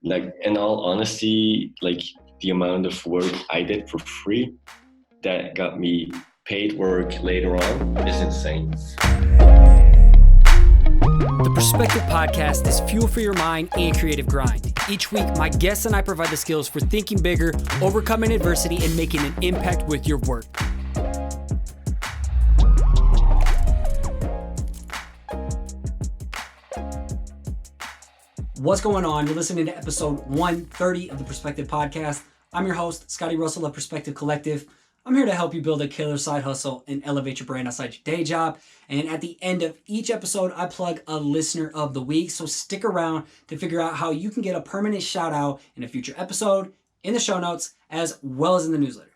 like in all honesty, like the amount of work I did for free that got me paid work later on is insane. The Perspective Podcast is fuel for your mind and creative grind. Each week, my guests and I provide the skills for thinking bigger, overcoming adversity, and making an impact with your work. What's going on? You're listening to episode 130 of the Perspective Podcast. I'm your host, Scotty.D.Russell of Perspective Collective. I'm here to help you build a killer side hustle and elevate your brand outside your day job. And at the end of each episode, I plug a listener of the week. So stick around to figure out how you can get a permanent shout out in a future episode, in the show notes, as well as in the newsletter.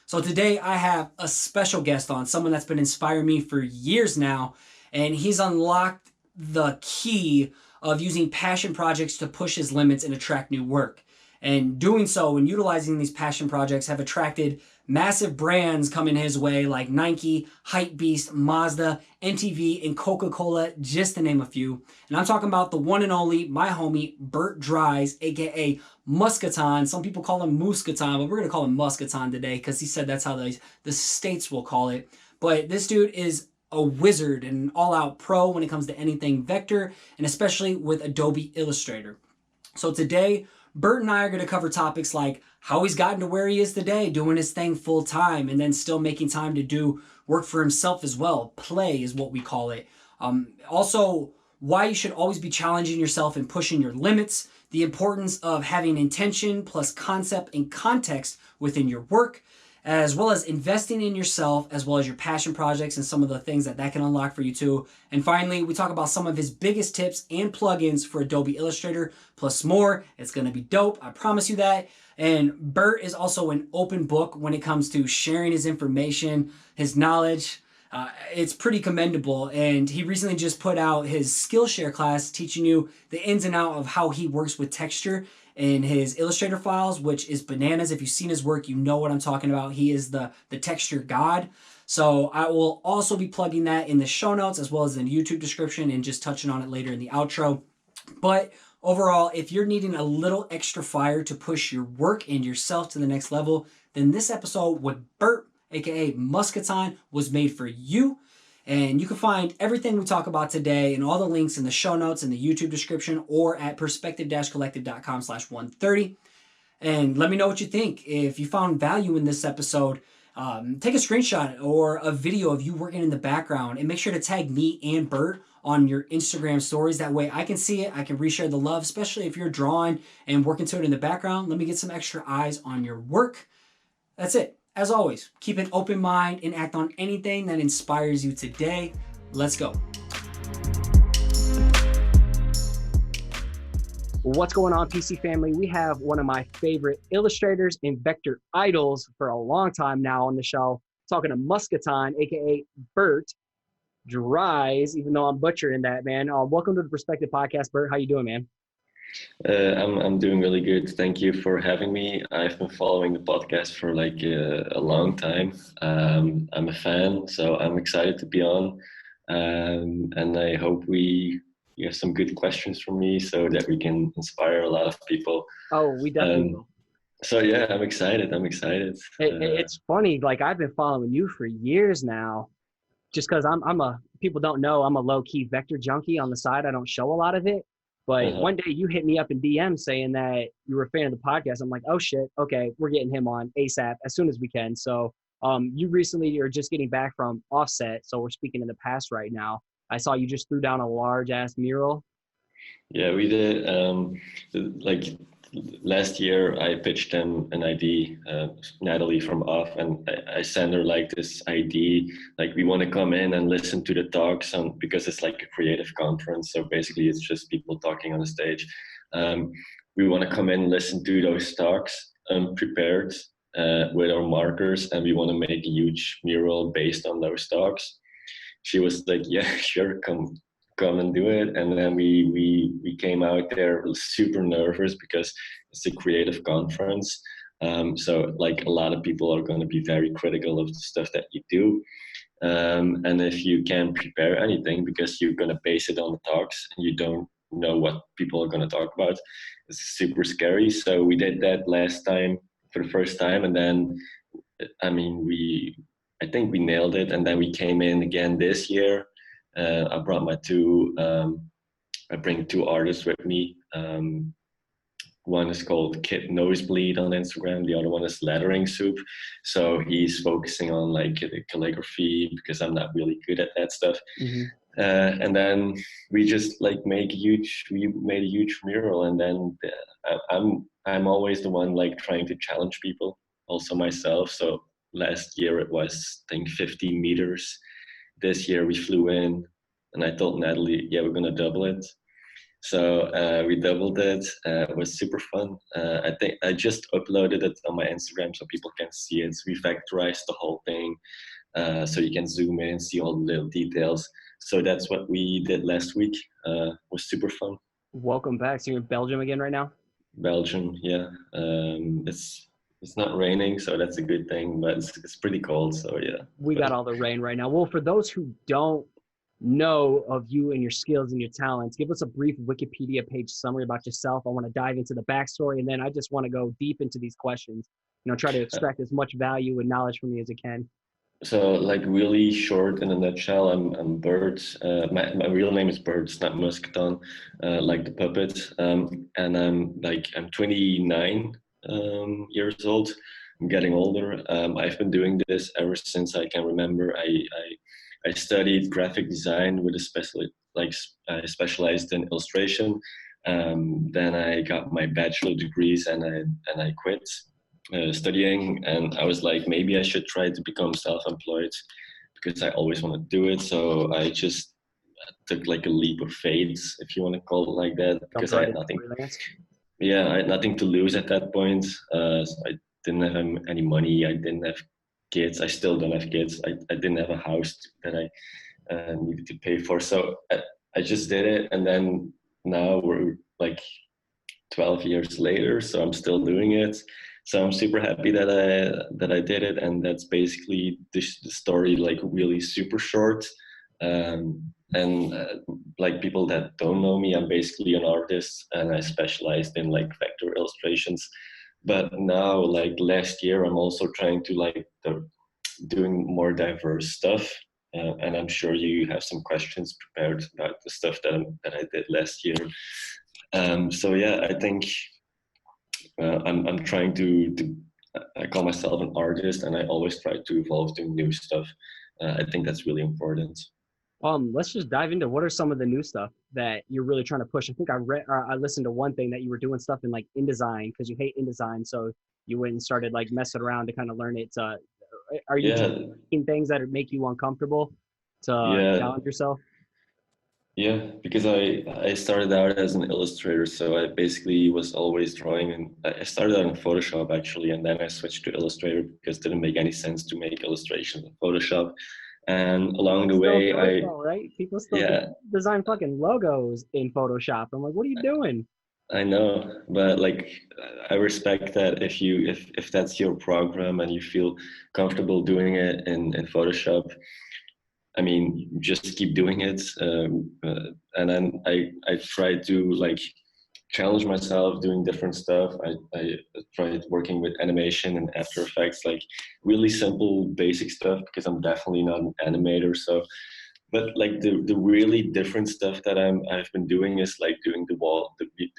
So today I have a special guest on, someone that's been inspiring me for years now. And he's unlocked the key of using passion projects to push his limits and attract new work. And doing so and utilizing these passion projects have attracted massive brands coming his way like Nike, Hypebeast, Mazda, NTV, and Coca-Cola, just to name a few. And I'm talking about the one and only, my homie, Bert Dries, aka Musketon. Some people call him Musketon, but we're going to call him Musketon today because he said that's how the states will call it. But this dude is a wizard and an all-out pro when it comes to anything vector, and especially with Adobe Illustrator. So today, Bert and I are going to cover topics like how he's gotten to where he is today, doing his thing full time, and then still making time to do work for himself as well. Play is what we call it. Also, why you should always be challenging yourself and pushing your limits, the importance of having intention plus concept and context within your work, as well as investing in yourself, as well as your passion projects and some of the things that can unlock for you too. And finally, we talk about some of his biggest tips and plugins for Adobe Illustrator, plus more. It's going to be dope. I promise you that. And Bert is also an open book when it comes to sharing his information, his knowledge. It's pretty commendable. And he recently just put out his Skillshare class teaching you the ins and outs of how he works with texture in his Illustrator files, which is bananas. If you've seen his work, you know what I'm talking about. He is the texture god. So I will also be plugging that in the show notes as well as in the YouTube description and just touching on it later in the outro. But overall, if you're needing a little extra fire to push your work and yourself to the next level, then this episode with Bert, aka Musketon, was made for you. And you can find everything we talk about today and all the links in the show notes in the YouTube description or at perspective-collective.com/130. And let me know what you think. If you found value in this episode, take a screenshot or a video of you working in the background and make sure to tag me and Bert on your Instagram stories. That way I can see it. I can reshare the love, especially if you're drawing and working to it in the background. Let me get some extra eyes on your work. That's it. As always, keep an open mind and act on anything that inspires you today. Let's go. What's going on, PC family? We have one of my favorite illustrators and vector idols for a long time now on the show. Talking to Musketon, aka Bert Dries, even though I'm butchering that, man. Welcome to the Perspective Podcast, Bert. How you doing, man? I'm doing really good. Thank you for having me. I've been following the podcast for like a long time. I'm a fan, so I'm excited to be on. And I hope you have some good questions for me so that we can inspire a lot of people. Oh, we definitely will. So yeah, I'm excited. It's funny. Like I've been following you for years now, just because people don't know I'm a low key vector junkie on the side. I don't show a lot of it. But one day you hit me up in DM saying that you were a fan of the podcast. I'm like, oh shit, okay, we're getting him on ASAP as soon as we can. So you recently are just getting back from Offset, so we're speaking in the past right now. I saw you just threw down a large ass mural. Yeah, we did. Like last year, I pitched them an ID, Natalie from Off, and I sent her like this ID, like we want to come in and listen to the talks, because it's like a creative conference. So basically, it's just people talking on the stage. We want to come in and listen to those talks, prepared with our markers, and we want to make a huge mural based on those talks. She was like, "Yeah, sure, come and do it." And then we came out there super nervous because it's a creative conference. So like a lot of people are going to be very critical of the stuff that you do. And if you can't prepare anything because you're going to base it on the talks and you don't know what people are going to talk about. It's super scary. So we did that last time for the first time, and then I mean I think we nailed it, and then we came in again this year. I brought my I bring two artists with me. One is called Kid Nosebleed on Instagram. The other one is Lettering Soup. So he's focusing on like the calligraphy because I'm not really good at that stuff. Mm-hmm. And then we just like we made a huge mural. And then I'm always the one like trying to challenge people, also myself. So last year it was, I think, 50 meters. This year we flew in, and I told Natalie, yeah, we're gonna double it. So we doubled it. It was super fun. I think I just uploaded it on my Instagram so people can see it. We factorized the whole thing, so you can zoom in and see all the little details. So that's what we did last week. It was super fun. Welcome back. So you're in Belgium again right now? Belgium, yeah. It's not raining, so that's a good thing, but it's pretty cold. So yeah. We got all the rain right now. Well, for those who don't know of you and your skills and your talents, give us a brief Wikipedia page summary about yourself. I want to dive into the backstory, and then I just want to go deep into these questions. Try to extract as much value and knowledge from you as I can. So, like, really short in a nutshell, I'm Bert. My real name is Bert, it's not Musketon, like the puppet. And I'm 29 years old. I'm getting older. I've been doing this ever since I can remember. I studied graphic design with a I specialized in illustration. Then I got my bachelor degrees, and I quit studying, and I was like, maybe I should try to become self-employed because I always want to do it. So I just took like a leap of faith, if you want to call it like that, because I had nothing. Yeah, I had nothing to lose at that point. So I didn't have any money. I didn't have kids. I still don't have kids. I didn't have a house that I needed to pay for. So I just did it, and then now we're like 12 years later, so I'm still doing it. So I'm super happy that I did it, and that's basically the story, like really super short. Like people that don't know me, I'm basically an artist, and I specialized in like vector illustrations. But now, like last year, I'm also trying to doing more diverse stuff. And I'm sure you have some questions prepared about the stuff that I did last year. So yeah, I think I'm trying to I call myself an artist, and I always try to evolve to new stuff. I think that's really important. Let's just dive into what are some of the new stuff that you're really trying to push. I think I listened to one thing that you were doing stuff in like InDesign because you hate InDesign, so you went and started like messing around to kind of learn it. Are you doing things that make you uncomfortable to challenge yourself? Yeah, because I started out as an illustrator, so I basically was always drawing, and I started out in Photoshop actually, and then I switched to Illustrator because it didn't make any sense to make illustrations in Photoshop. And along the way, right? People still design fucking logos in Photoshop. I'm like, what are you doing? I know, but like I respect that if that's your program and you feel comfortable doing it in Photoshop, I mean, just keep doing it. And then I try to like challenge myself doing different stuff. I tried working with animation and After Effects, like really simple, basic stuff, because I'm definitely not an animator. So, but like the really different stuff that I've been doing is like doing the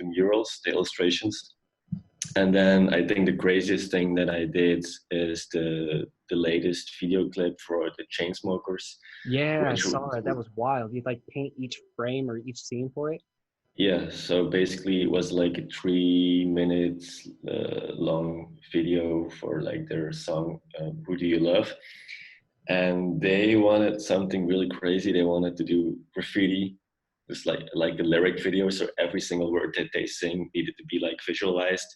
murals, the illustrations. And then I think the craziest thing that I did is the latest video clip for the Chainsmokers. Yeah, I saw it. That was wild. You'd like paint each frame or each scene for it? Yeah, so basically it was like a 3 minutes long video for like their song, Who Do You Love? And they wanted something really crazy. They wanted to do graffiti. It's like the lyric video, so every single word that they sing needed to be like visualized.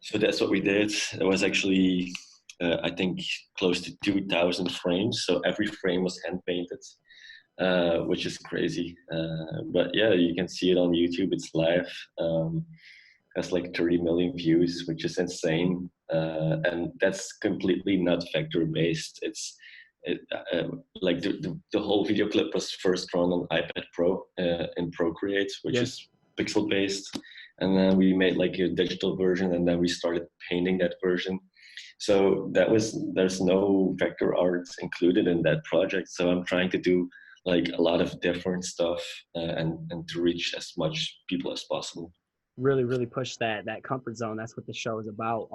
So that's what we did. It was actually, I think, close to 2,000 frames. So every frame was hand painted, which is crazy. But yeah, you can see it on YouTube. It's live. Has like 30 million views, which is insane. And that's completely not vector based. Like the whole video clip was first drawn on iPad Pro in Procreate, which is pixel based, and then we made like a digital version, and then we started painting that version. So there's no vector art included in that project. So I'm trying to do like a lot of different stuff, and to reach as much people as possible. Really push that comfort zone. That's what the show is about.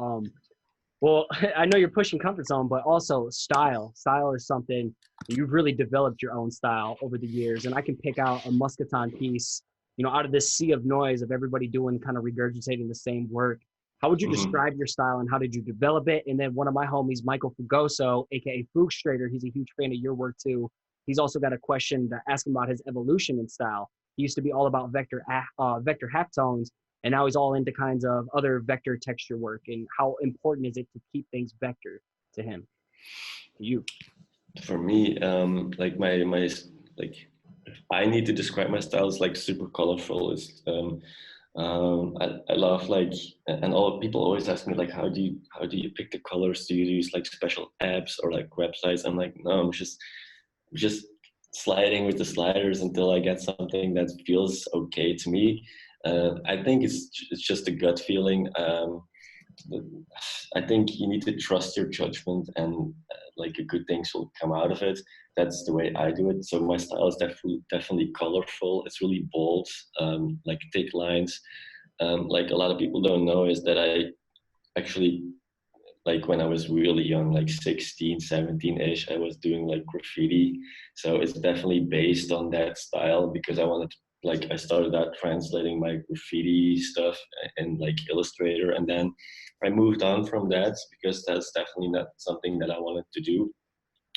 Well, I know you're pushing comfort zone, but also style. Style is something you've really developed your own style over the years. And I can pick out a Musketon piece, out of this sea of noise of everybody doing kind of regurgitating the same work. How would you describe your style and how did you develop it? And then one of my homies, Michael Fugoso, aka Fuchstrader, he's a huge fan of your work too. He's also got a question to ask him about his evolution in style. He used to be all about vector halftones, and now he's all into kinds of other vector texture work. And how important is it to keep things vector to him, to you? For me, like my like, if I need to describe my style, is like super colorful. I love like, and all people always ask me like, how do you pick the colors? Do you use like special apps or like websites? I'm like, no, I'm just sliding with the sliders until I get something that feels okay to me. I think it's just a gut feeling. I think you need to trust your judgment, and like good things will come out of it. That's the way I do it. So my style is definitely colorful. It's really bold, like thick lines. Like a lot of people don't know is that I actually, like when I was really young, like 16, 17-ish, I was doing like graffiti. So it's definitely based on that style, because I wanted to, like, I started out translating my graffiti stuff in like Illustrator, and then I moved on from that because that's definitely not something that I wanted to do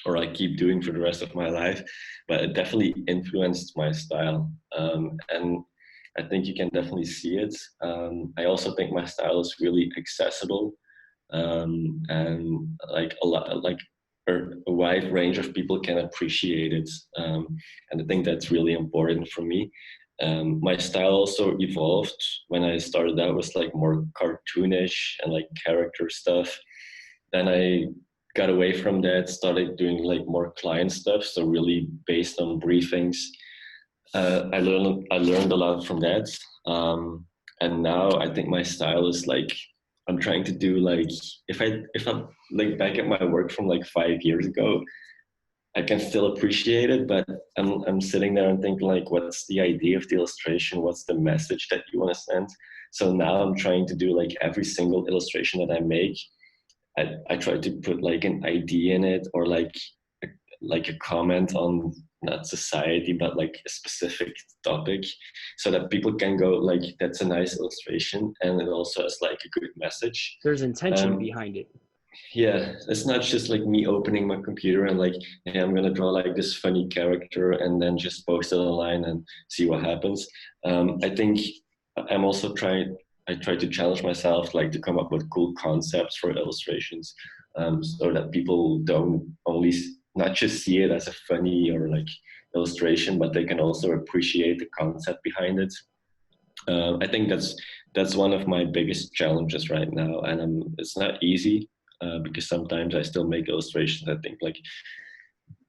or I keep doing for the rest of my life. But it definitely influenced my style, and I think you can definitely see it. I also think my style is really accessible, and like a wide range of people can appreciate it, and I think that's really important for me. My style also evolved. When I started out, was like more cartoonish and like character stuff. Then I got away from that, started doing like more client stuff, so really based on briefings. I learned a lot from that, and now I think my style is like, I'm trying to do like, if I'm like back at my work from like 5 years ago, I can still appreciate it, but I'm sitting there and thinking like, what's the idea of the illustration? What's the message that you want to send? So now I'm trying to do like every single illustration that I make, I try to put like an idea in it, or like a comment on not society, but like a specific topic, so that people can go like, that's a nice illustration, and it also has like a good message. There's intention behind it. Yeah, it's not just like me opening my computer and like, hey, I'm gonna draw like this funny character and then just post it online and see what happens. I think I'm also I try to challenge myself, like to come up with cool concepts for illustrations, so that people don't only not just see it as a funny or like illustration, but they can also appreciate the concept behind it. I think that's one of my biggest challenges right now, and it's not easy, because sometimes I still make illustrations. I think like,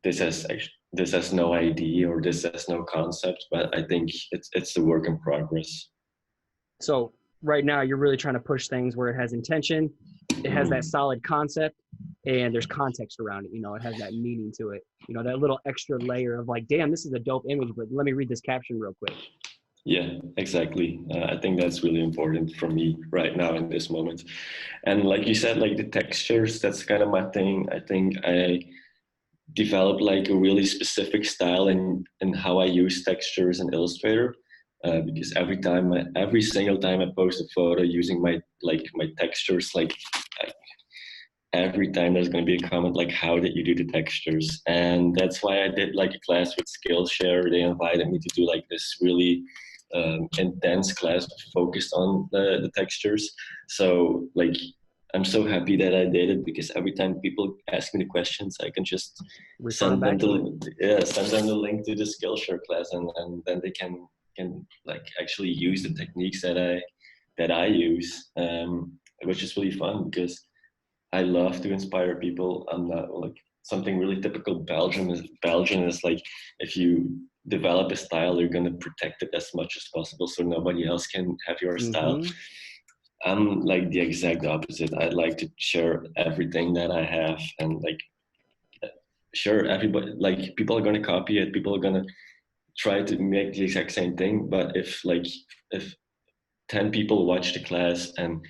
this has no idea, or this has no concept, but I think it's a work in progress. So right now you're really trying to push things where it has intention, it has that solid concept, and there's context around it. It has that meaning to it. That little extra layer of like, damn, this is a dope image, but let me read this caption real quick. Yeah, exactly. I think that's really important for me right now in this moment. And like you said, like the textures, that's kind of my thing. I think I developed like a really specific style in how I use textures in Illustrator. Because every single time I post a photo using my textures, like every time there's going to be a comment like, how did you do the textures? And that's why I did like a class with Skillshare. They invited me to do like this really intense class focused on the textures. So like, I'm so happy that I did it, because every time people ask me the questions, I can just send them the link to the Skillshare class, and then they can like actually use the techniques that I use, which is really fun, because I love to inspire people. I'm not like, something really typical Belgian is like, if you develop a style, you're going to protect it as much as possible so nobody else can have your style. I'm like the exact opposite. I'd like to share everything that I have, and like, sure, everybody, like, people are going to copy it, people are going to try to make the exact same thing, but if 10 people watch the class and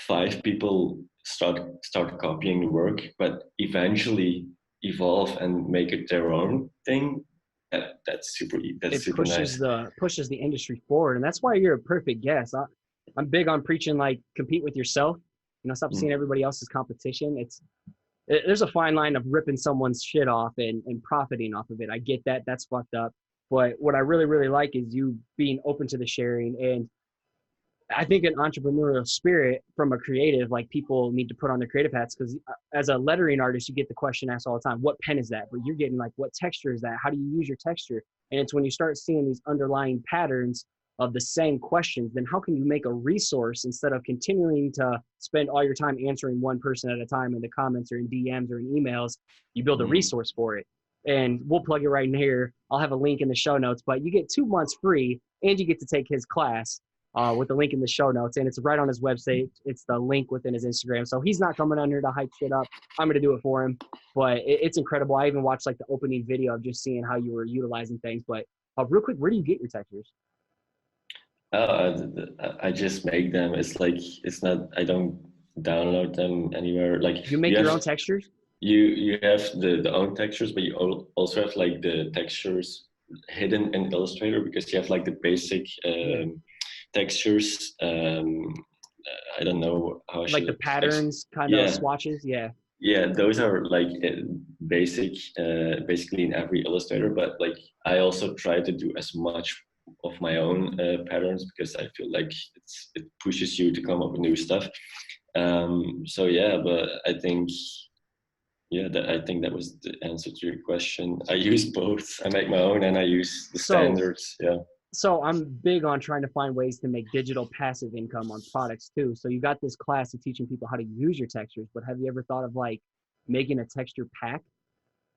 5 people start copying the work, but eventually evolve and make it their own thing, that's super Pushes nice. pushes the industry forward, and that's why you're a perfect guest. I'm big on preaching like compete with yourself. Stop seeing everybody else's competition. There's a fine line of ripping someone's shit off and profiting off of it. I get that. That's fucked up. But what I really, really like is you being open to the sharing. And I think an entrepreneurial spirit from a creative, like, people need to put on their creative hats, because as a lettering artist, you get the question asked all the time, what pen is that? But you're getting like, what texture is that? How do you use your texture? And it's when you start seeing these underlying patterns of the same questions, then how can you make a resource instead of continuing to spend all your time answering one person at a time in the comments or in DMs or in emails? You build a resource for it. And we'll plug it right in here. I'll have a link in the show notes, but you get 2 months free and you get to take his class with the link in the show notes. And it's right on his website. It's the link within his Instagram. So he's not coming on here to hype shit up. I'm going to do it for him. But it's incredible. I even watched like the opening video of just seeing how you were utilizing things. But real quick, where do you get your textures? I just make them. It's like, it's not, I don't download them anywhere. Like, you make your own textures? You have the own textures, but you also have like the textures hidden in Illustrator, because you have like the basic textures. I don't know how I like the patterns kind of swatches. Yeah, those are like basically in every Illustrator, but like, I also try to do as much of my own patterns, because I feel like it pushes you to come up with new stuff. So yeah, but I think that was the answer to your question. I use both. I make my own and I use the standards. Yeah. So I'm big on trying to find ways to make digital passive income on products too. So you got this class of teaching people how to use your textures, but have you ever thought of like making a texture pack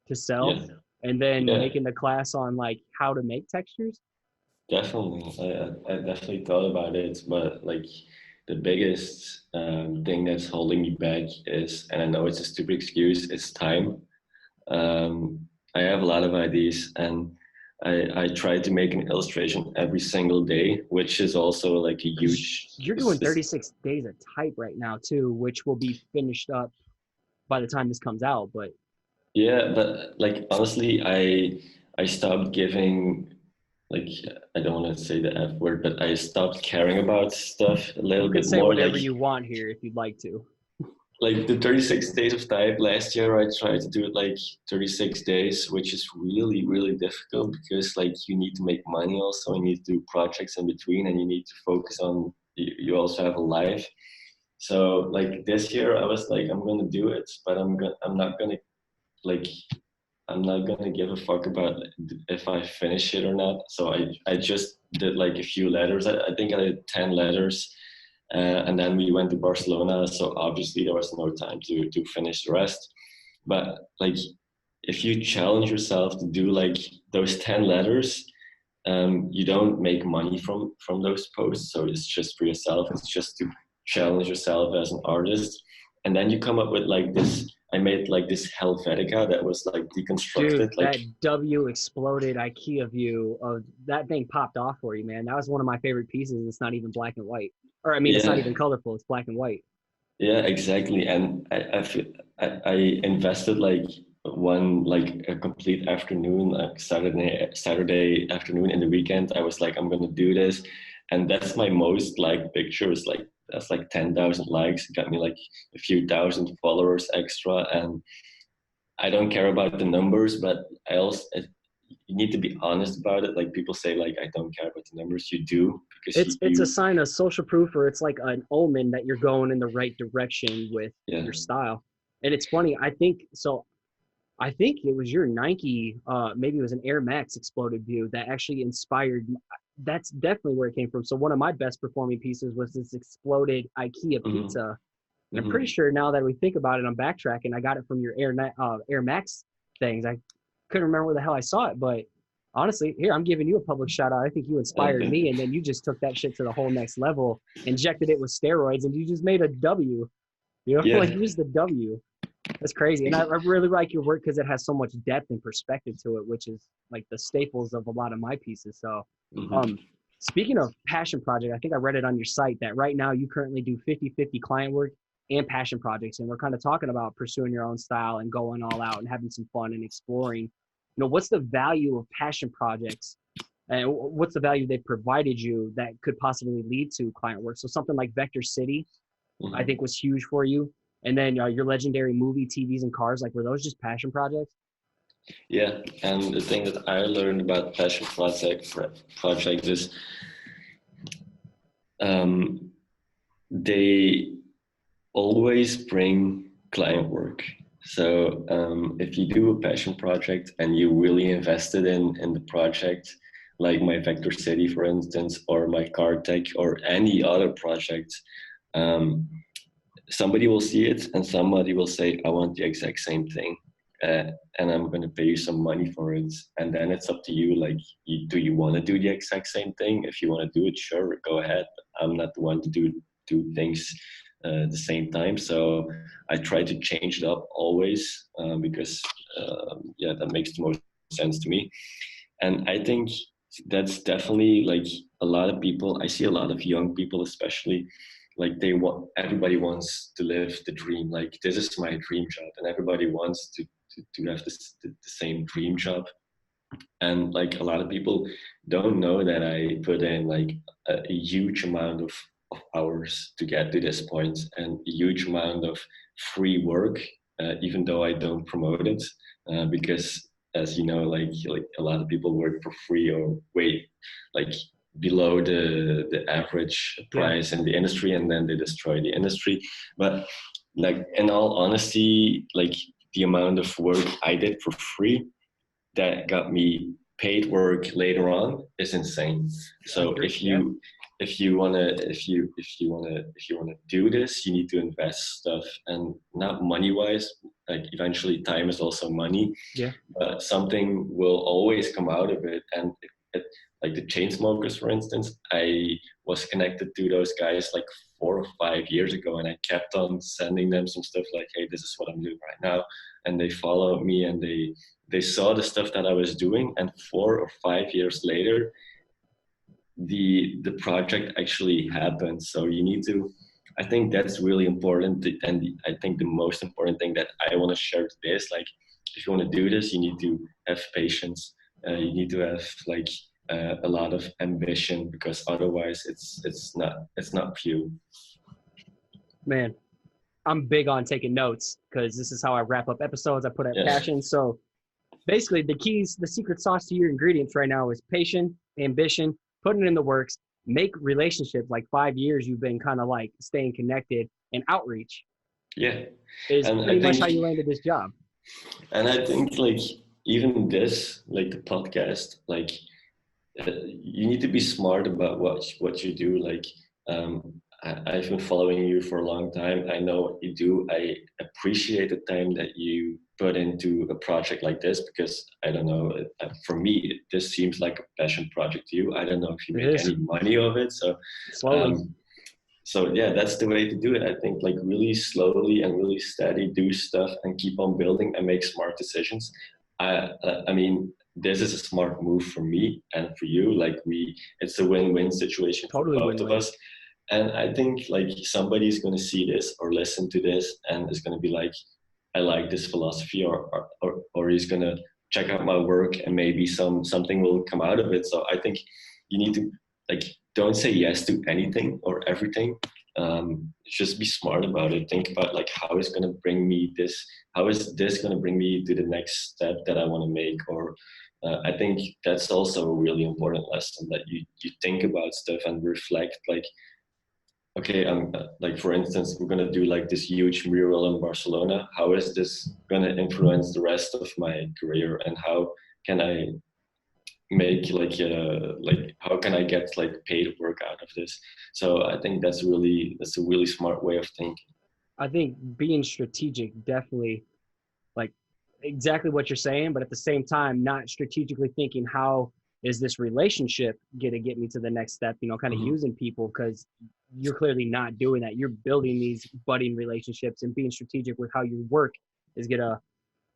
to sell and then making the class on like how to make textures? Definitely. I definitely thought about it, but like, the biggest thing that's holding me back is, and I know it's a stupid excuse, it's time. I have a lot of ideas, and I try to make an illustration every single day, which is also like a huge... You're doing 36 days of type right now too, which will be finished up by the time this comes out. But yeah, but like, honestly, I stopped giving, like, I don't want to say the F word, but I stopped caring about stuff a little bit more. You can say whatever you want here if you'd like to. Like the 36 days of type last year, I tried to do it like 36 days, which is really, really difficult, because like, you need to make money also, you need to do projects in between, and you need to focus on, you also have a life. So like, this year I was like, I'm gonna do it, but I'm not gonna give a fuck about if I finish it or not. So I just did like a few letters. I think I did 10 letters. And then we went to Barcelona, so obviously there was no time to finish the rest. But like, if you challenge yourself to do like those 10 letters, you don't make money from those posts. So it's just for yourself. It's just to challenge yourself as an artist. And then you come up with like this. I made like this Helvetica that was like deconstructed. Dude, like, that W exploded IKEA view of that thing popped off for you, man. That was one of my favorite pieces. It's not even black and white. Or I mean, it's not even colorful. It's black and white. Yeah, exactly. And I invested like a complete afternoon, like Saturday afternoon in the weekend. I was like, I'm gonna do this, and that's my most liked picture. It's like, that's like 10,000 likes. It got me like a few thousand followers extra, and I don't care about the numbers, but I also, you need to be honest about it. Like, people say like, I don't care about the numbers. You do, because it's a sign of social proof, or it's like an omen that you're going in the right direction with your style. And it's funny, I think it was your Nike, maybe it was an Air Max exploded view that actually inspired. That's definitely where it came from. So one of my best performing pieces was this exploded IKEA pizza And I'm pretty sure now that we think about it, I'm backtracking. I got it from your Air Max things. I couldn't remember where the hell I saw it, but honestly, here, I'm giving you a public shout out. I think you inspired me, and then you just took that shit to the whole next level, injected it with steroids, and you just made a W. You know, like just a W. That's crazy. And I really like your work because it has so much depth and perspective to it, which is like the staples of a lot of my pieces. So speaking of passion project, I think I read it on your site that right now you currently do 50-50 client work and passion projects. And we're kind of talking about pursuing your own style and going all out and having some fun and exploring. You know, what's the value of passion projects and what's the value they've provided you that could possibly lead to client work? So something like Vector City, I think was huge for you. And then your legendary movie, TVs and cars, like were those just passion projects? Yeah, and the thing that I learned about passion projects is they always bring client work. So if you do a passion project and you really invested in the project, like my Vector City, for instance, or my car tech or any other project, somebody will see it and somebody will say, I want the exact same thing. And I'm going to pay you some money for it. And then it's up to you. Like, do you want to do the exact same thing? If you want to do it, sure, go ahead. I'm not the one to do things the same time. So I try to change it up always because, that makes the most sense to me. And I think that's definitely like a lot of people. I see a lot of young people, especially, like everybody wants to live the dream. Like, this is my dream job, and everybody wants to have the same dream job. And like a lot of people don't know that I put in like a huge amount of hours to get to this point, and a huge amount of free work, even though I don't promote it, because as you know, like a lot of people work for free or way like below the average price in the industry, and then they destroy the industry. But like, in all honesty, like the amount of work I did for free that got me paid work later on is insane. So if you wanna do this, you need to invest stuff, and not money wise. Like, eventually, time is also money. Yeah. But something will always come out of it, and like the Chainsmokers, for instance, I was connected to those guys like 4 or 5 years ago, and I kept on sending them some stuff like, hey, this is what I'm doing right now. And they followed me, and they saw the stuff that I was doing. And 4 or 5 years later, the project actually happened. So you need to, I think that's really important. And I think the most important thing that I want to share today is, like, if you want to do this, you need to have patience. You need to have like a lot of ambition, because otherwise it's not for you. Man, I'm big on taking notes because this is how I wrap up episodes. I put out passion. So basically the secret sauce to your ingredients right now is patience, ambition, putting it in the works, make relationships. Like 5 years you've been kind of like staying connected, and outreach. Yeah. Is pretty much how you landed this job. And I think like even this, like the podcast, like you need to be smart about what you do. Like I've been following you for a long time. I know what you do. I appreciate the time that you put into a project like this, because I don't know, for me, this seems like a passion project to you. I don't know if you make any money of it. So so yeah, that's the way to do it. I think, like, really slowly and really steady, do stuff and keep on building and make smart decisions. I mean, this is a smart move for me and for you. Like, it's a win-win situation for both of us. And I think like somebody's going to see this or listen to this and is going to be like, I like this philosophy, or he's going to check out my work and maybe something will come out of it. So I think you need to, like, don't say yes to anything or everything. Just be smart about it. Think about like, how is this going to bring me to the next step that I want to make? Or I think that's also a really important lesson, that you think about stuff and reflect, like, okay, like, for instance, we're going to do like this huge mural in Barcelona. How is this going to influence the rest of my career, and how can I make like how can I get like paid work out of this? So I think that's a really smart way of thinking. I think being strategic definitely, like, exactly what you're saying, but at the same time, not strategically thinking how is this relationship going to get me to the next step, you know, kind of Mhm. using people, because you're clearly not doing that. You're building these budding relationships, and being strategic with how you work is going to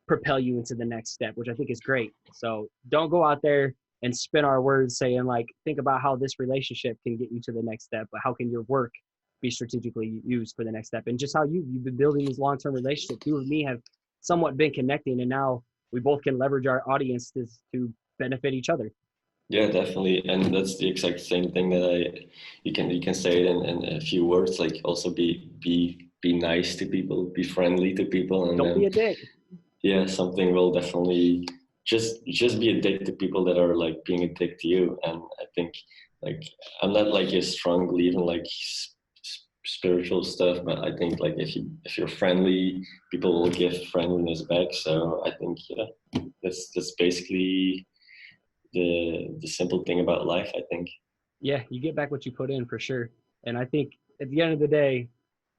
propel you into the next step, which I think is great. So don't go out there and spin our words saying, like, think about how this relationship can get you to the next step, but how can your work be strategically used for the next step? And just how you've been building these long-term relationships. You and me have somewhat been connecting, and now we both can leverage our audiences to benefit each other. Yeah, definitely, and that's the exact same thing that you can say it in a few words. Like also be nice to people, be friendly to people, and Don't then be a dick. yeah, something will definitely just be a dick to people that are like being a dick to you. And I think like I'm not like a strong believer in like spiritual stuff, but I think like if you're friendly, people will give friendliness back. So I think yeah, that's basically the simple thing about life, I think. Yeah, you get back what you put in for sure. And I think at the end of the day,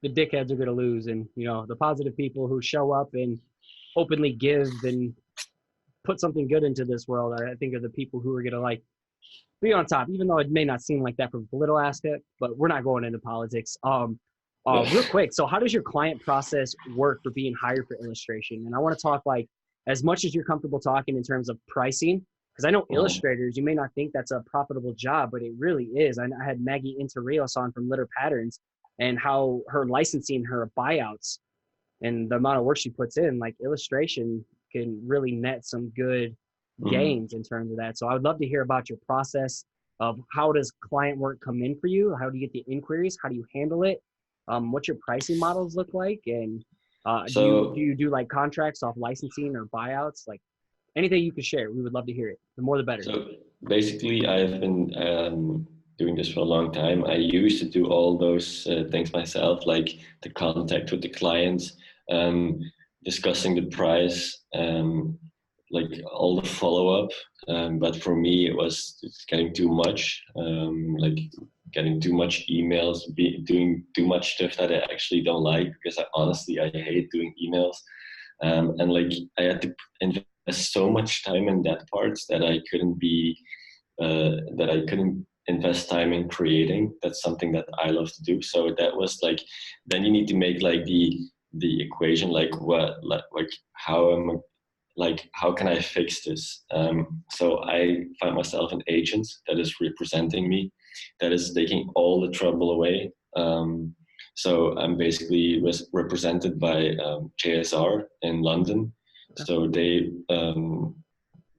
the dickheads are going to lose. And, you know, the positive people who show up and openly give and put something good into this world, I think are the people who are going to like be on top, even though it may not seem like that from a political aspect, but we're not going into politics. Yeah. Real quick. So how does your client process work for being hired for illustration? And I want to talk like as much as you're comfortable talking in terms of pricing, because I know Mhm. illustrators, you may not think that's a profitable job, but it really is. I had Maggie Interrios on from Litter Patterns, and how her licensing, her buyouts, and the amount of work she puts in, like illustration can really net some good Mhm. gains in terms of that. So I would love to hear about your process of how does client work come in for you? How do you get the inquiries? How do you handle it? What your pricing models look like? And do So you do like contracts off licensing or buyouts? Like anything you could share, we would love to hear it. The more the better. So basically, I've been doing this for a long time. I used to do all those things myself, like the contact with the clients, um, discussing the price, like all the follow up. But for me, it was it's getting too much, like getting too much emails, doing too much stuff that I actually don't like because I hate doing emails. And like I had to invest so much time in that part that I couldn't invest time in creating. That's something that I love to do. So that was like, then you need to make like the equation, like what, like how am I, like how can I fix this? So I find myself an agent that is representing me, that is taking all the trouble away. So I'm basically represented by JSR in London. So they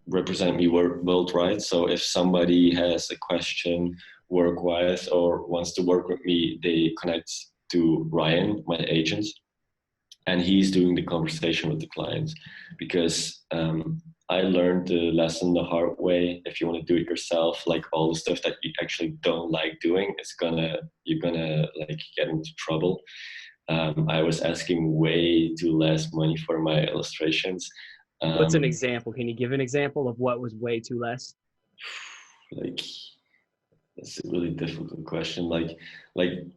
represent me worldwide. So if somebody has a question work-wise or wants to work with me, they connect to Ryan, my agent, and he's doing the conversation with the clients because I learned the lesson the hard way. If you want to do it yourself, like all the stuff that you actually don't like doing, you're gonna like get into trouble. I was asking way too less money for my illustrations. What's an Um, example? Can you give an example of what was way too less? like that's a really difficult question. Like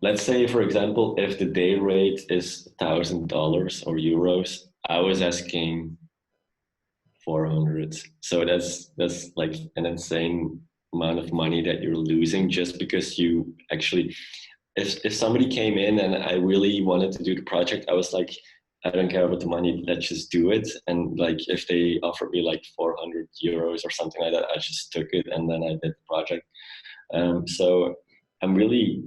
let's say for example, if the day rate is $1,000 or euros, I was asking 400. So that's like an insane amount of money that you're losing just because you actually if somebody came in and I really wanted to do the project, I was like, I don't care about the money, let's just do it. And like if they offered me like 400 euros or something like that, I just took it and then I did the project. So I'm really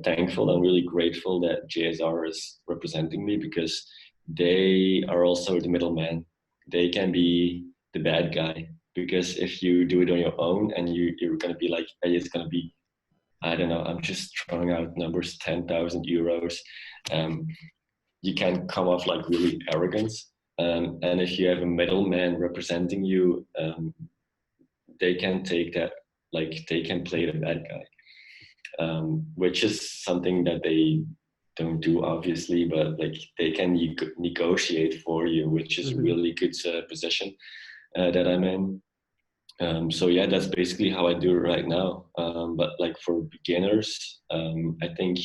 thankful and really grateful that JSR is representing me because they are also the middleman. They can be the bad guy because if you do it on your own and you're going to be like, hey, it's going to be, I don't know, I'm just throwing out numbers, 10,000 euros. Um, you can come off like really arrogant. And if you have a middleman representing you, they can take that, like they can play the bad guy, which is something that they don't do obviously, but like they can negotiate for you, which is a Mm-hmm. really good position that I'm in. So yeah, that's basically how I do it right now. But like for beginners, I think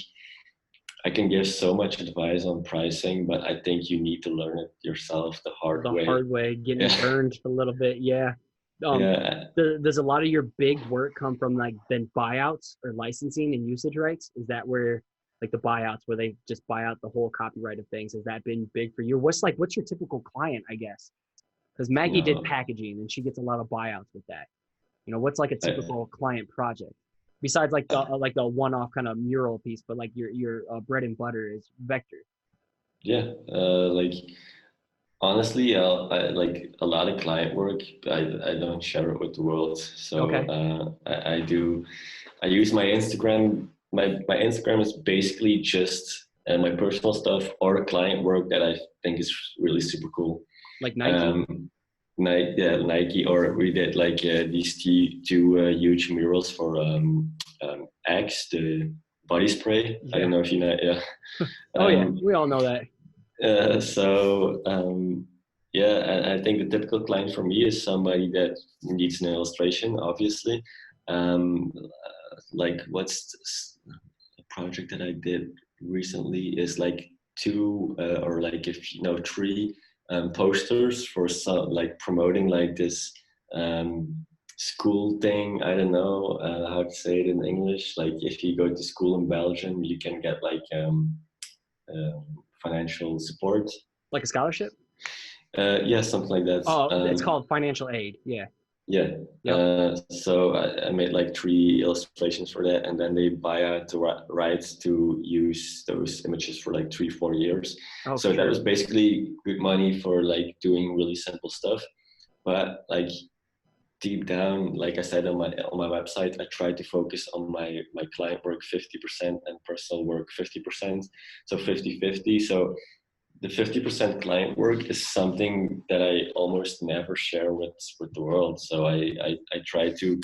I can give so much advice on pricing, but I think you need to learn it yourself the hard The way. hard way, getting Yeah. burned a little bit. Yeah. Yeah. Does a lot of your big work come from like then buyouts or licensing and usage rights? Is that where like the buyouts where they just buy out the whole copyright of things? Has that been big for you? What's your typical client, I guess? Because Maggie did No. packaging and she gets a lot of buyouts with that. You know, what's like a I, typical client project besides like the one-off kind of mural piece, but like your bread and butter is vector. yeah. Like honestly, like a lot of client work. I don't share it with the world. So Okay. I do. I use my Instagram. My Instagram is basically just my personal stuff or client work that I think is really super cool. Like Nike. Nike, yeah, Nike, or we did like these two huge murals for Axe, the body spray. I Yeah. don't know if you know. Yeah. Oh yeah. Um, We all know that. yeah, I think the typical client for me is somebody that needs an illustration, obviously. Like a project that I did recently is like two or like if you know three posters for some like promoting like this school thing. I don't know how to say it in English. Like if you go to school in Belgium, you can get like uh, financial support. Like a scholarship. Yeah, something like that. Oh, it's called financial aid. Yeah. Yeah. Yep. So I made like three illustrations for that, and then they buy out the rights to use those images for like 3-4 years. Oh, So for that sure. was basically good money for like doing really simple stuff. But like deep down, like I said on my website, I try to focus on my client work 50% and personal work 50%. So 50-50. So the 50% client work is something that I almost never share with the world. So I try to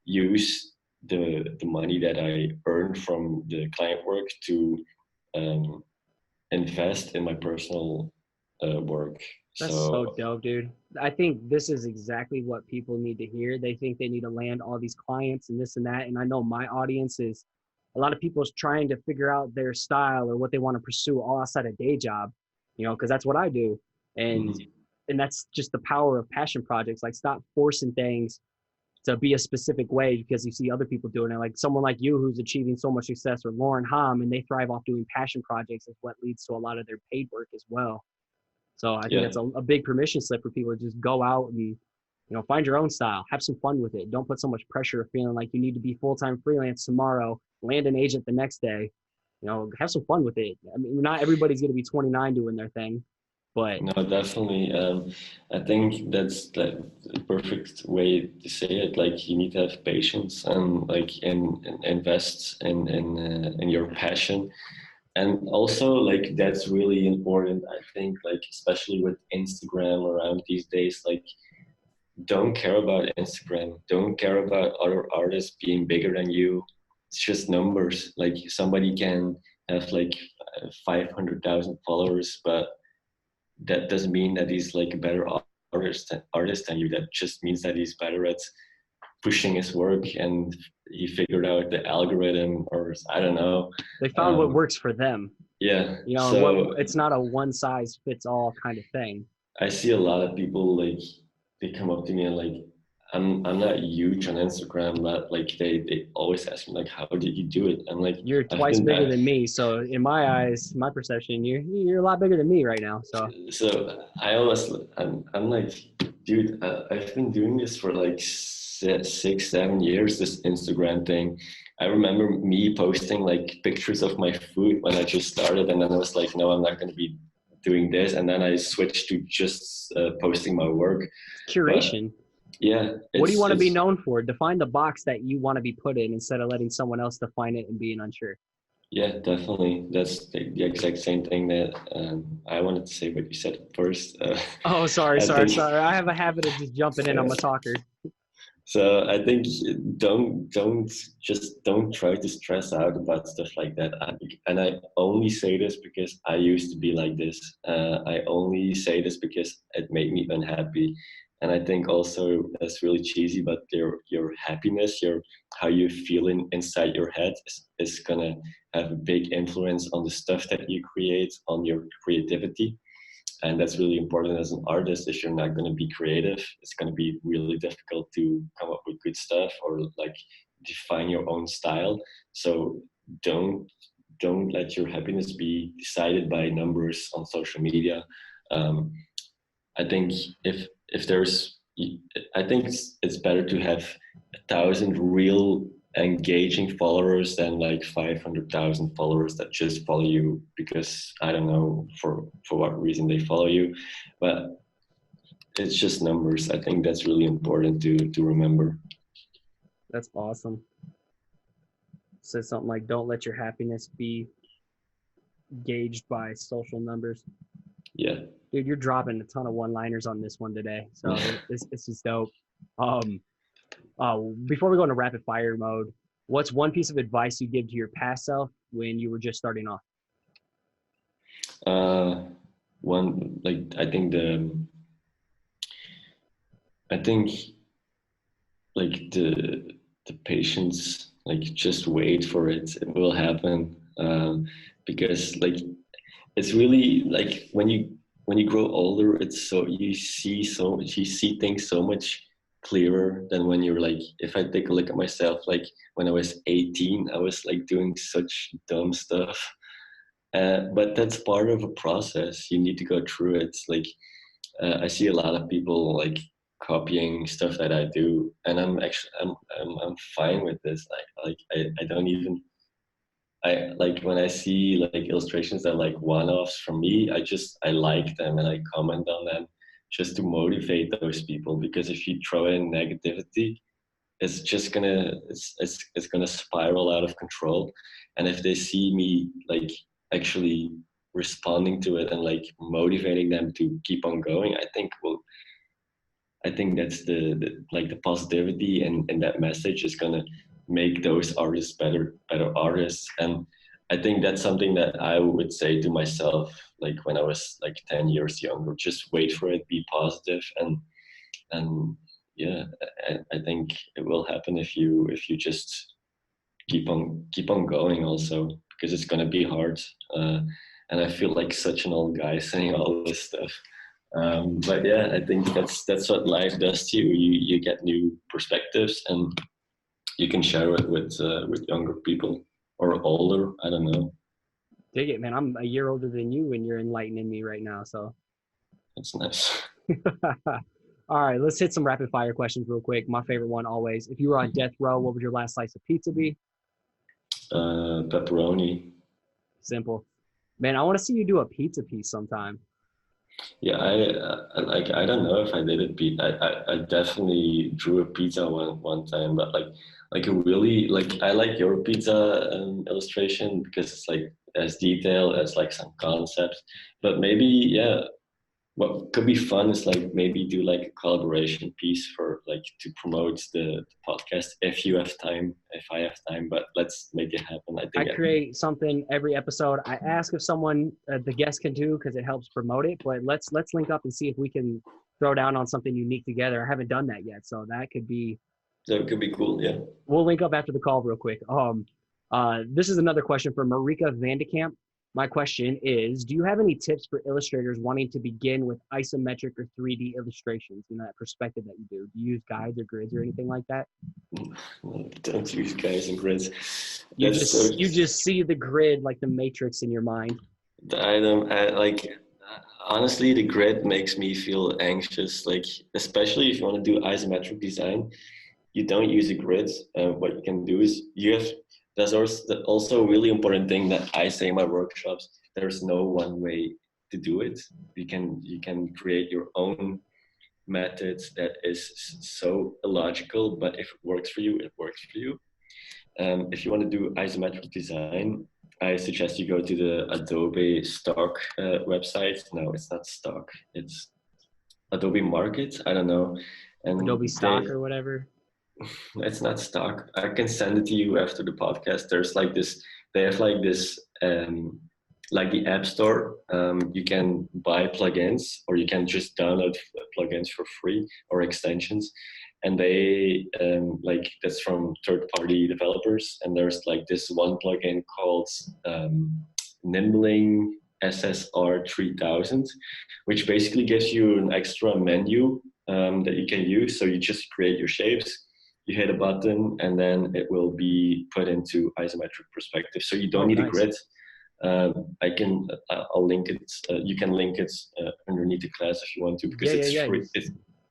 use the money that I earn from the client work to um, invest in my personal work. That's so So dope, dude. I think this is exactly what people need to hear. They think they need to land all these clients and this and that. And I know my audience is a lot of people is trying to figure out their style or what they want to pursue all outside a day job, you know, because that's what I do. And mhm. and that's just the power of passion projects. Like stop forcing things to be a specific way because you see other people doing it. Like someone like you who's achieving so much success, or Lauren Hom, and they thrive off doing passion projects is what leads to a lot of their paid work as well. So I think Yeah, that's a big permission slip for people to just go out and, you know, find your own style, have some fun with it. Don't put so much pressure of feeling like you need to be full-time freelance tomorrow, land an agent the next day. You know, have some fun with it. I mean, not everybody's going to be 29 doing their thing, but no, definitely. I think that's the perfect way to say it. Like you need to have patience and like and invest in your passion. And also like that's really important, I think, like especially with Instagram around these days, like don't care about Instagram, don't care about other artists being bigger than you. It's just numbers. Like somebody can have like 500,000 followers, but that doesn't mean that he's like a better artist than you. That just means that he's better at pushing his work and he figured out the algorithm, or I don't know. they found what um, works for them, yeah, you know, and what so it's not a one size fits all kind of thing. I see a lot of people like they come up to me and like I'm not huge on Instagram, but like they always ask me like how did you do it? I'm like You're I've twice been bigger than me. So in my eyes, my perception, you're a lot bigger than me right now. So so I always I'm like dude I've been doing this for like 6-7 years, this Instagram thing. I remember me posting like pictures of my food when I just started, and then I was like no, I'm not going to be doing this, and then I switched to just posting my work. But curation. yeah, What do you want to be it's known for? Define the box that you want to be put in instead of letting someone else define it and being unsure. yeah, definitely. That's the exact same thing that I wanted to say, but you said it first. Oh, sorry, I sorry, think sorry. I have a habit of just jumping in. I'm a talker. so. I think don't try to stress out about stuff like that. And I only say this because I used to be like this. I only say this because it made me unhappy. And I think also that's really cheesy, but your happiness, your how you feeling inside your head is gonna have a big influence on the stuff that you create, on your creativity. And that's really important as an artist. If you're not going to be creative, it's going to be really difficult to come up with good stuff or like define your own style. So don't let your happiness be decided by numbers on social media. um, I think if there's, I think it's better to have 1,000 real engaging followers than like 500,000 followers that just follow you because I don't know for what reason they follow you, but it's just numbers. I think that's really important to remember. That's awesome. Said something like, "Don't let your happiness be gauged by social numbers." Yeah. Dude, you're dropping a ton of one-liners on this one today, so this is dope. Before we go into rapid fire mode, what's one piece of advice you give to your past self when you were just starting off? One, like I think the patience, like just wait for it. It will happen. Because like it's really like when you grow older, it's so you see things so much clearer than when you're like, if I take a look at myself, like when I was 18, I was like doing such dumb stuff. But that's part of a process. You need to go through it. Like I see a lot of people like copying stuff that I do, and I'm fine with this. I don't even, I like when I see like illustrations that are like one-offs from me, I like them and I comment on them just to motivate those people, because if you throw in negativity, it's just gonna it's gonna spiral out of control. And if they see me like actually responding to it and like motivating them to keep on going, I think that's the positivity and that message is gonna make those artists better artists. And I think that's something that I would say to myself, like when I was like 10 years younger, just wait for it, be positive, and yeah, I think it will happen if you just keep on going also, because it's gonna be hard. And I feel like such an old guy saying all this stuff. But yeah, I think that's what life does to you. You get new perspectives, and you can share it with younger people or older. I don't know. Dig it, man. I'm a year older than you, and you're enlightening me right now. So, It's nice. all right, let's hit some rapid fire questions real quick. My favorite one always. If you were on death row, what would your last slice of pizza be? Pepperoni. Simple. Man, I want to see you do a pizza piece sometime. Yeah, I don't know if I did it. I definitely drew a pizza one time, but like a really like I like your pizza illustration because it's like as detailed as like some concepts. But maybe yeah, what could be fun is like maybe do like a collaboration piece for like to promote the podcast if you have time, if I have time. But let's make it happen. I I think create something every episode. I ask if someone the guest can do because it helps promote it. But let's link up and see if we can throw down on something unique together. I haven't done that yet, so that could be. that could be cool. Yeah. We'll link up after the call real quick. This is another question from Marika Vandekamp. My question is, do you have any tips for illustrators wanting to begin with isometric or 3D illustrations in that perspective that you do? Do you use guides or grids or anything like that? Don't use guys and grids. You just see the grid like the matrix in your mind. Honestly, the grid makes me feel anxious. Like, especially if you want to do isometric design, you don't use a grid. What you can do is there's also a really important thing that I say in my workshops. There's no one way to do it. You can create your own method that is so illogical, but if it works for you, it works for you. If you want to do isometric design, I suggest you go to the Adobe stock website. No, it's not stock. It's Adobe Market. I don't know. And Adobe stock or whatever. It's not stock. I can send it to you after the podcast. There's like this. They have like this like the App Store, you can buy plugins, or you can just download plugins for free or extensions. And they like that's from third-party developers. And there's like this one plugin called Nimbling SSR 3000, which basically gives you an extra menu that you can use. So you just create your shapes, you hit a button, and then it will be put into isometric perspective. So you don't need a grid. I'll link it. You can link it underneath the class if you want to, because it's free.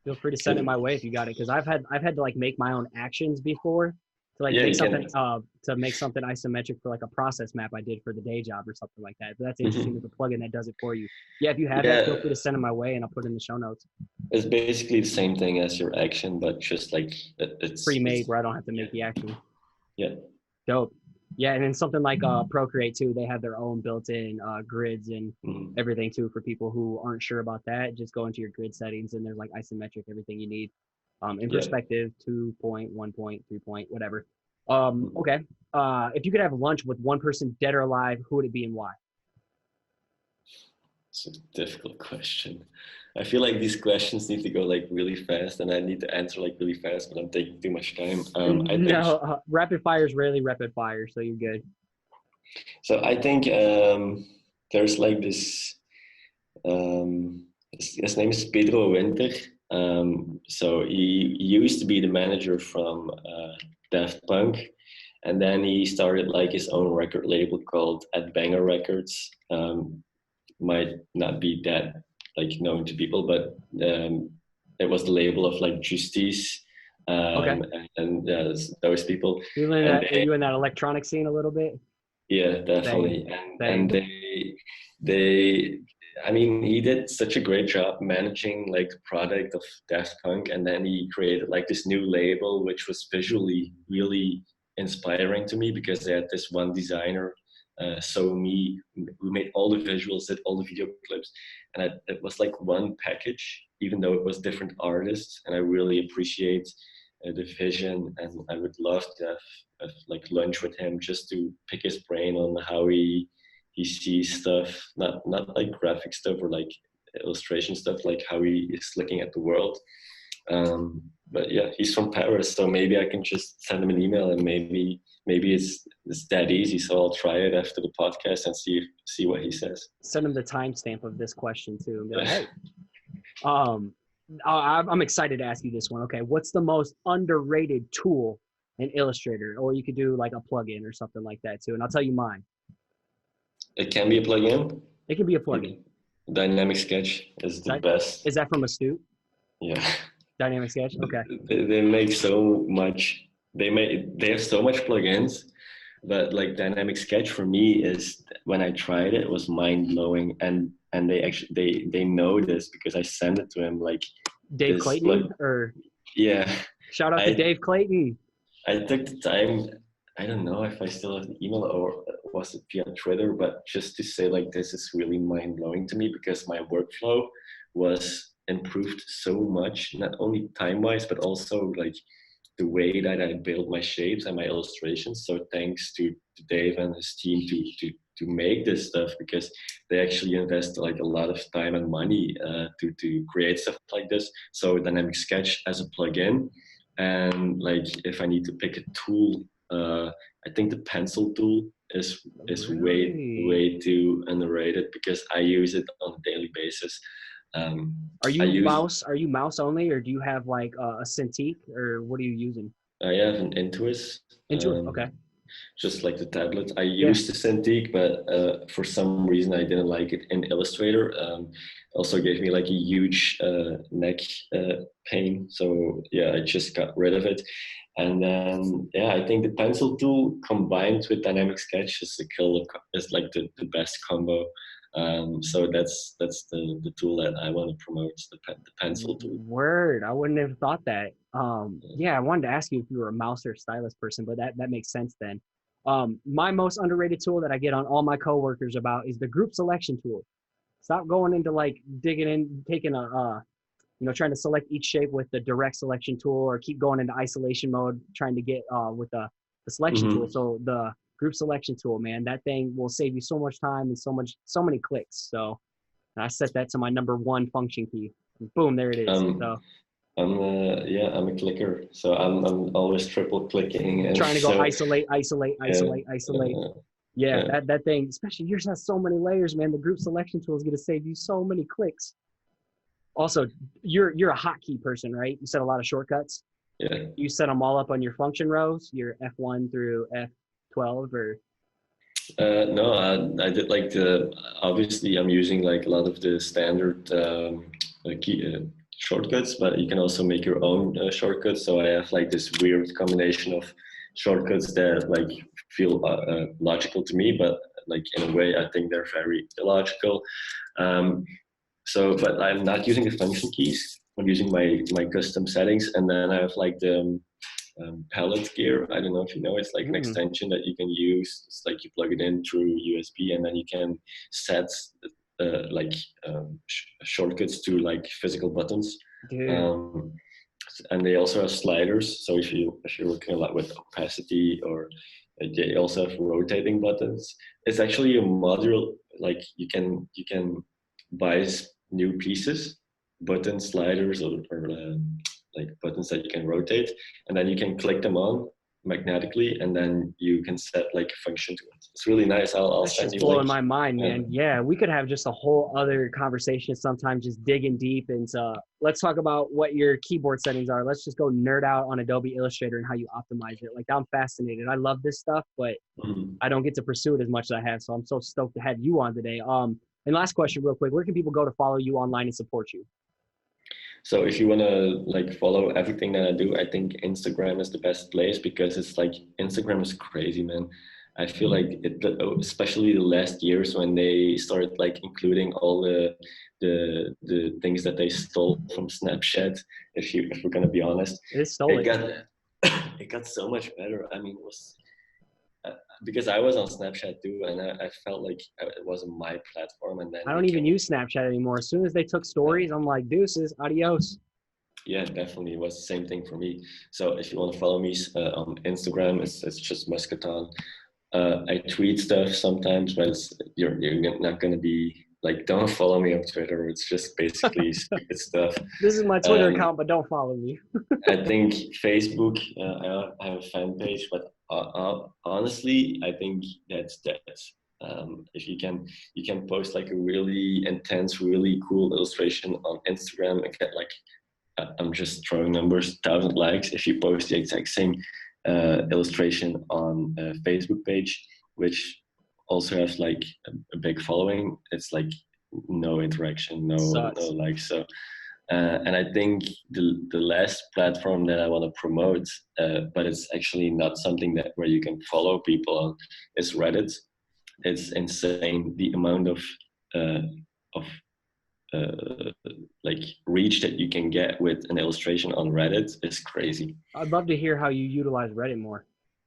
Feel free to send it my way if you got it, because I've had to like make my own actions before to like make something isometric for like a process map I did for the day job or something like that. But that's interesting with a plugin that does it for you. Yeah, if you have that, feel free to send it my way, and I'll put it in the show notes. It's basically the same thing as your action, but just like it's pre-made, where I don't have to make the action. Yeah. Dope. Yeah, and then something like Procreate too, they have their own built-in grids and everything too for people who aren't sure about that. Just go into your grid settings, and there's like isometric, everything you need. In perspective, 2 point, 1 point, 3 point, whatever. Okay. If you could have lunch with one person, dead or alive, who would it be and why? It's a difficult question. I feel like these questions need to go like really fast, and I need to answer like really fast, but I'm taking too much time. Rapid fire is rarely rapid fire, so you're good. So I think there's like this. His name is Pedro Winter. So he used to be the manager from Daft Punk, and then he started like his own record label called At Banger Records. Might not be that like known to people, but it was the label of like Justice and those people. Are you in that electronic scene a little bit? Yeah, definitely. And they I mean, he did such a great job managing like the product of Daft Punk, and then he created like this new label, which was visually really inspiring to me, because they had this one designer, me, who made all the visuals, did all the video clips, and it was like one package, even though it was different artists. And I really appreciate the vision, and I would love to have like lunch with him just to pick his brain on how he sees stuff, not like graphic stuff or like illustration stuff, like how he is looking at the world. But yeah, he's from Paris, so maybe I can just send him an email, and maybe it's that easy. So I'll try it after the podcast and see what he says. Send him the timestamp of this question too, and be like, hey. I'm excited to ask you this one. Okay, what's the most underrated tool in Illustrator? Or you could do like a plugin or something like that too, and I'll tell you mine. It can be a plugin. It can be a plugin. Dynamic Sketch is the best. Is that from Astute? Yeah. Dynamic Sketch. Okay. They make so much. They have so much plugins, but like Dynamic Sketch for me is, when I tried it, was mind blowing. And they actually they know this because I sent it to him, like Dave Clayton yeah. Shout out to Dave Clayton. I took the time. I don't know if I still have the email or was it via Twitter, but just to say like, this is really mind blowing to me, because my workflow was improved so much, not only time wise, but also like the way that I build my shapes and my illustrations. So thanks to Dave and his team to make this stuff, because they actually invest like a lot of time and money to create stuff like this. So Dynamic Sketch as a plugin, and like if I need to pick a tool, I think the pencil tool is really? way too underrated, because I use it on a daily basis. Are you mouse only, or do you have like a Cintiq, or what are you using? I have an Intuos. Okay. Just like the tablet. I used the Cintiq, but for some reason I didn't like it in Illustrator. Also gave me like a huge neck pain. So yeah, I just got rid of it. And then I think the pencil tool combined with Dynamic Sketch is like the best combo. So that's the tool that I want to promote, the pencil tool. Word, I wouldn't have thought that. I wanted to ask you if you were a mouse or stylus person, but that makes sense then. My most underrated tool that I get on all my coworkers about is the group selection tool. Stop going into like digging in, taking trying to select each shape with the direct selection tool, or keep going into isolation mode, trying to get with the selection tool. So group selection tool, man. That thing will save you so much time and so many clicks. So I set that to my number one function key. Boom, there it is. So I'm a clicker, so I'm always triple clicking and trying to go so isolate. Yeah, yeah. that thing, especially yours has so many layers, man. The group selection tool is going to save you so many clicks. Also, you're a hotkey person, right? You set a lot of shortcuts. Yeah. You set them all up on your function rows, your F1 through F12, or No, I did like obviously I'm using like a lot of the standard key shortcuts, but you can also make your own shortcuts. So I have like this weird combination of shortcuts that like feel logical to me, but like in a way I think they're very illogical. But I'm not using the function keys. I'm using my custom settings, and then I have like the palette gear. I don't know if you know, it's like an extension that you can use. It's like you plug it in through USB, and then you can set shortcuts to like physical buttons. And they also have sliders. So if you're working a lot with opacity, or they also have rotating buttons. It's actually a module. Like you can buy new pieces, button sliders, or like buttons that you can rotate, and then you can click them on magnetically, and then you can set like a function to it. It's really nice. I'll That's send just you blowing like, my mind, man. Yeah, we could have just a whole other conversation sometime, just digging deep into. Let's talk about what your keyboard settings are. Let's just go nerd out on Adobe Illustrator and how you optimize it. Like, I'm fascinated. I love this stuff, but I don't get to pursue it as much as I have. So I'm so stoked to have you on today. And last question, real quick: where can people go to follow you online and support you? So if you want to like follow everything that I do, I think Instagram is the best place, because it's like Instagram is crazy, man. I feel like especially the last years when they started like including all the things that they stole from Snapchat. If we're gonna be honest, It stole it. It got so much better. I mean, it was because I was on Snapchat too, and I felt like it wasn't my platform. And then I don't even use Snapchat anymore. As soon as they took stories, I'm like, deuces, adios. Yeah, definitely. It was the same thing for me. So if you want to follow me on Instagram, it's just Musketon. I tweet stuff sometimes, but you're not going to be like, don't follow me on Twitter. It's just basically stupid stuff. This is my Twitter account, but don't follow me. I think Facebook, I have a fan page, but honestly, I think that's that. If you can post like a really intense, really cool illustration on Instagram and get like, I'm just throwing numbers, 1,000 likes. If you post the exact same illustration on a Facebook page, which also has like a big following, it's like no interaction, no likes. So and I think the last platform that I want to promote, but it's actually not something that where you can follow people on, is Reddit. It's insane the amount of like reach that you can get with an illustration on Reddit is crazy. I'd love to hear how you utilize Reddit more.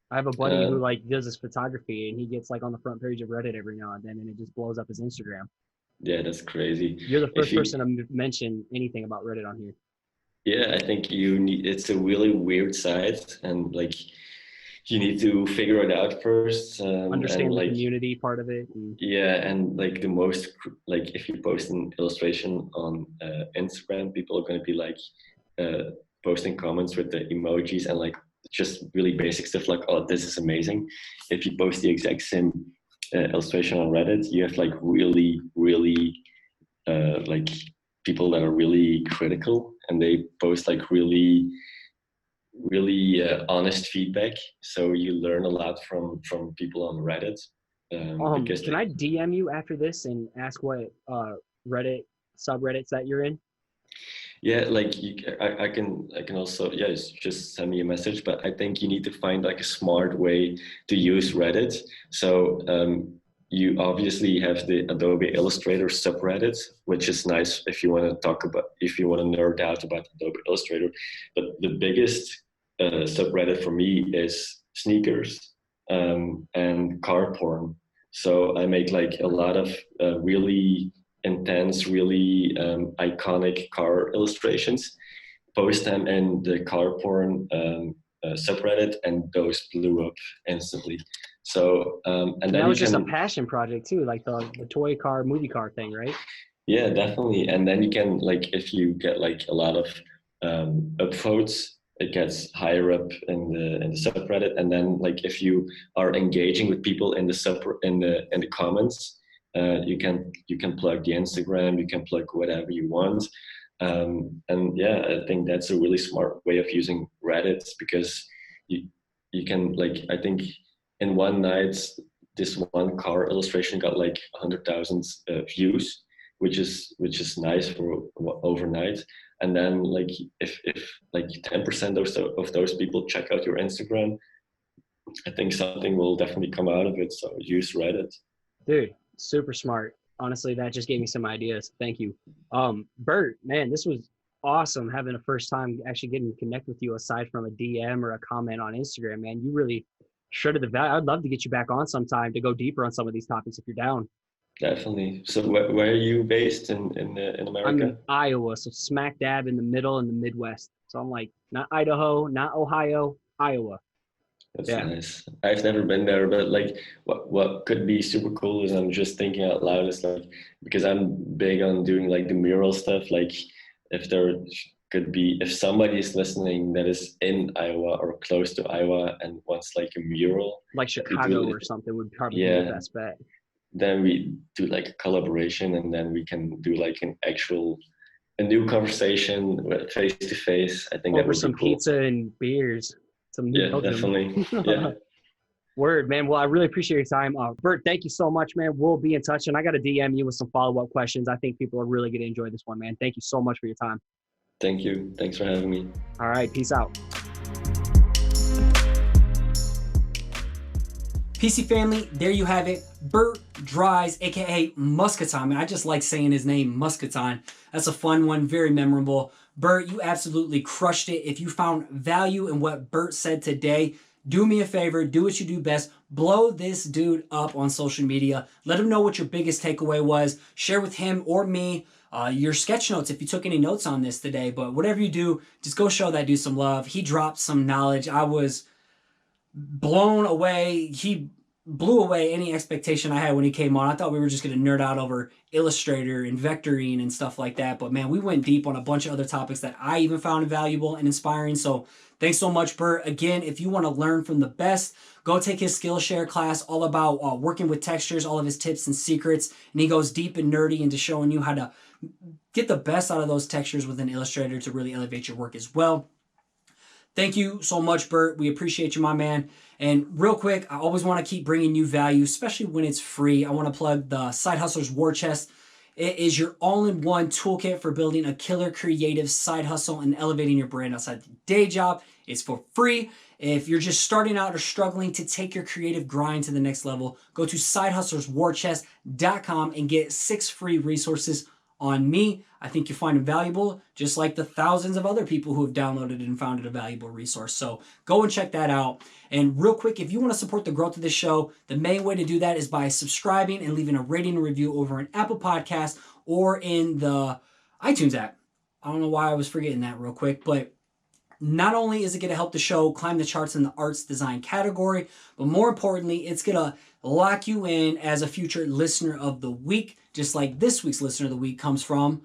I have a buddy who like does his photography, and he gets like on the front page of Reddit every now and then, and it just blows up his Instagram. Yeah, that's crazy. You're the first person to mention anything about Reddit on here. Yeah, I think it's a really weird site, and like you need to figure it out first. Understand the community part of it. Yeah, and like the most, like if you post an illustration on Instagram, people are going to be like posting comments with the emojis and like just really basic stuff like, oh, this is amazing. If you post the exact same illustration on Reddit, you have like really like people that are really critical, and they post like really honest feedback. So you learn a lot from people on Reddit. Can I DM you after this and ask what Reddit subreddits that you're in? Yeah, like I can also, yeah, just send me a message. But I think you need to find like a smart way to use Reddit. So you obviously have the Adobe Illustrator subreddit, which is nice if you want to nerd out about Adobe Illustrator. But the biggest subreddit for me is sneakers and car porn. So I make like a lot of really intense, really iconic car illustrations, post them in the car porn subreddit, and those blew up instantly. So and that then was you just a can, passion project too, like the toy car, movie car thing, right? yeah, definitely. And then you can, like, if you get like a lot of upvotes, it gets higher up in the subreddit. And then, like, if you are engaging with people in the in the comments, you can plug the Instagram, you can plug whatever you want. And yeah, I think that's a really smart way of using Reddit, because you can, like, I think in one night this one car illustration got like 100,000 views, which is nice for overnight. And then, like, if like 10% of those people check out your Instagram, I think something will definitely come out of it. So use Reddit. Dude, super smart. Honestly, that just gave me some ideas. Thank you. Bert, man, this was awesome having a first time actually getting to connect with you aside from a DM or a comment on Instagram, man. You really shredded the value. I'd love to get you back on sometime to go deeper on some of these topics if you're down. Definitely. So where are you based in I'm America? in Iowa, so smack dab in the middle in the Midwest. So I'm like, not Idaho, not Ohio, Iowa. That's Yeah. nice. I've never been there, but like what could be super cool is, I'm just thinking out loud, is like, because I'm big on doing like the mural stuff, like if there could be, if somebody is listening that is in Iowa or close to Iowa and wants like a mural, Like that we Chicago do, or something would probably be the yeah, best bet. then we do like a collaboration, and then we can do like a new conversation face to face. I think that Over would be some cool. pizza and beers, some New Yeah, Belgium. definitely. Yeah. Word, man. Well, I really appreciate your time. Bert, thank you so much, man. We'll be in touch. And I got to DM you with some follow-up questions. I think people are really going to enjoy this one, man. Thank you so much for your time. Thank you. Thanks for having me. All right. Peace out. PC family, there you have it. Bert Dries, aka Musketon. Man, I just like saying his name, Musketon. That's a fun one, very memorable. Bert, you absolutely crushed it. If you found value in what Bert said today, do me a favor, do what you do best. Blow this dude up on social media. Let him know what your biggest takeaway was. Share with him or me your sketch notes if you took any notes on this today. But whatever you do, just go show that dude some love. He dropped some knowledge. I was blown away. He blew away any expectation I had when he came on. I thought we were just going to nerd out over Illustrator and vectoring and stuff like that. But man, we went deep on a bunch of other topics that I even found valuable and inspiring. So thanks so much, Bert. Again, if you want to learn from the best, go take his Skillshare class all about working with textures, all of his tips and secrets. And he goes deep and nerdy into showing you how to get the best out of those textures within Illustrator to really elevate your work as well. Thank you so much, Bert. We appreciate you, my man. And real quick, I always want to keep bringing you value, especially when it's free. I want to plug the Side Hustlers War Chest. It is your all-in-one toolkit for building a killer creative side hustle and elevating your brand outside the day job. It's for free. If you're just starting out or struggling to take your creative grind to the next level, go to sidehustlerswarchest.com and get 6 free resources on me. I think you'll find it valuable, just like the thousands of other people who have downloaded it and found it a valuable resource. So go and check that out. And real quick, if you want to support the growth of this show, the main way to do that is by subscribing and leaving a rating and review over in Apple Podcasts or in the iTunes app. I don't know why I was forgetting that real quick, but not only is it going to help the show climb the charts in the arts design category, but more importantly, it's going to lock you in as a future listener of the week, just like this week's listener of the week comes from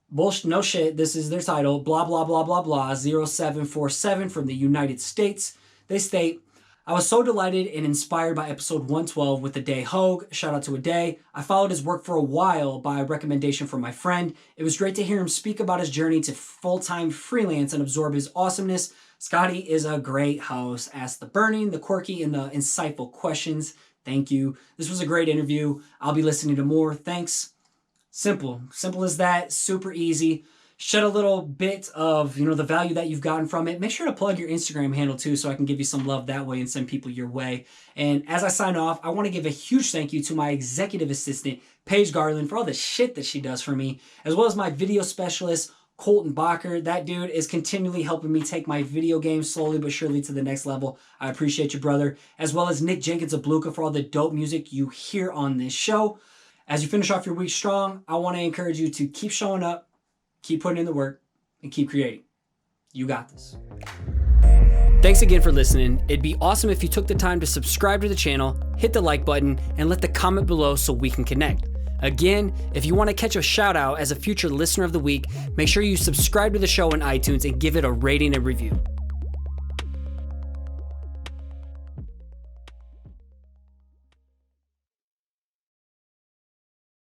bullshit, no shit, this is their title, blah, blah, blah, blah, blah, 0747 from the United States. They state, I was so delighted and inspired by episode 112 with Aday Hogue. Shout out to Aday. I followed his work for a while by recommendation from my friend. It was great to hear him speak about his journey to full-time freelance and absorb his awesomeness. Scotty is a great host. Asks the burning, the quirky, and the insightful questions. Thank you. This was a great interview. I'll be listening to more. Thanks. Simple as that. Super easy. Shed a little bit of, the value that you've gotten from it. Make sure to plug your Instagram handle too, so I can give you some love that way and send people your way. And as I sign off, I want to give a huge thank you to my executive assistant, Paige Garland, for all the shit that she does for me, as well as my video specialist, Colton Bacher. That dude is continually helping me take my video game slowly but surely to the next level. I appreciate you, brother. As well as Nick Jenkins of Bluka for all the dope music you hear on this show. As you finish off your week strong, I want to encourage you to keep showing up, keep putting in the work, and keep creating. You got this. Thanks again for listening. It'd be awesome if you took the time to subscribe to the channel, hit the like button, and let the comment below so we can connect. Again, if you want to catch a shout out as a future listener of the week, make sure you subscribe to the show on iTunes and give it a rating and review.